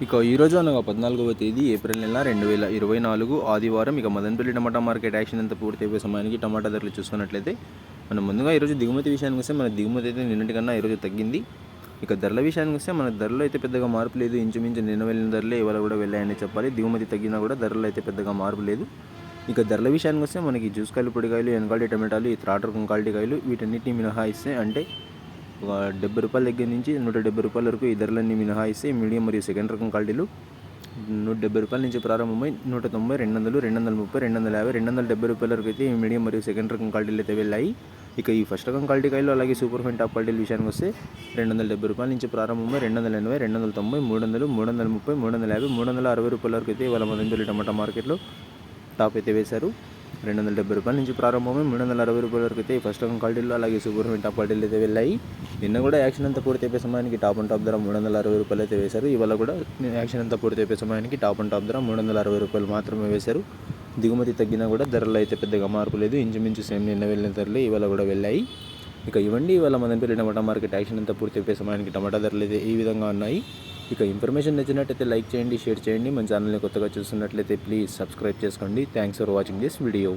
ఇక ఈరోజు అనగా 14వ తేదీ ఏప్రిల్ నెల 2024 ఆదివారం. ఇక మదనపల్లి టమాటా మార్కెట్ యాక్షన్ అంతా పూర్తి అయిపోయే సమయానికి టమాటా ధరలు చూసుకున్నట్లయితే మనం ముందుగా ఈరోజు దిగుమతి విషయానికి వస్తే మన దిగుమతి అయితే నిన్నటికన్నా ఈరోజు తగ్గింది. ఇక ధరల విషయానికి వస్తే మన ధరలు అయితే పెద్దగా మార్పు లేదు. ఇంచుమించు నిన్న వెళ్ళిన ధరలే ఇవాళ కూడా వెళ్ళాయని చెప్పాలి. దిగుమతి తగ్గినా కూడా ధరలు అయితే పెద్దగా మార్పు లేదు. ఇక ధరల విషయానికి వస్తే మనకి జ్యూస్కాయలు, పొడికాయలు, ఎనకాల్టీ టమాటాలు, ఈ థర్డ్ రకం క్వాలిటీ కాయలు వీటన్నిటిని మినహాయిస్తే అంటే ఒక 70 రూపాయల దగ్గర నుంచి 170 రూపాయల వరకు ఈ ధరలన్నీ మినహాయిస్తే మీడియం మరియు సెకండ్ రకం క్వాలిటీలు 170 రూపాయల నుంచి ప్రారంభమై 190, 200, 230, 250, 270 రూపాయల వరకు అయితే ఈ మీడియం మరియు సెకండ్ రకం క్వాలిటీలు అయితే వెళ్ళాయి. ఇక ఈ ఫస్ట్ రకం క్వాలిటీ కాయలు అలాగే సూపర్ ఫైన్ టాప్ క్వాలిటీల విషయానికి వస్తే 270 రూపాయల నుంచి ప్రారంభమై 280, 290, 300, 330, 350, 360 రూపాయల వరకు అయితే ఇవాళ మదనపల్లి టమాటా మార్కెట్లో టాప్ అయితే వేశారు. 270 రూపాయల నుంచి ప్రారంభమై 360 రూపాయల వరకు అయితే ఫస్ట్ రకం క్వాలిటీలు అలాగే సూపర్ ఫైన్ టాప్ క్వాలిటీలు అయితే వెళ్ళాయి. నిన్న కూడా యాక్షన్ అంతా పూర్తి అయిపోయే సమయానికి టాప్ అండ్ టాప్ ధర 360 రూపాయలు అయితే వేశారు. ఇవాళ కూడా యాక్షన్ అంతా పూర్తి అయిపోయే సమయానికి టాప్ అండ్ టాప్ ధర 360 రూపాయలు మాత్రమే వేశారు. దిగుమతి తగ్గినా కూడా ధరలు అయితే పెద్దగా మార్పు లేదు. ఇంచుమించు సేమ్ నిన్న వెళ్ళిన ధరలు ఇవాళ కూడా వెళ్ళాయి. ఇక ఇవ్వండి ఇవాళ మదనపల్లి టమాటా మార్కెట్ యాక్షన్ అంతా పూర్తి అయిపోయే సమయానికి టమాటా ధరలు అయితే ఈ విధంగా ఉన్నాయి. ఇక ఇన్ఫర్మేషన్ నచ్చినట్టయితే లైక్ చేయండి, షేర్ చేయండి. మన ఛానల్ని కొత్తగా చూస్తున్నట్లయితే ప్లీజ్ సబ్స్క్రైబ్ చేసుకోండి. Thanks for watching this video.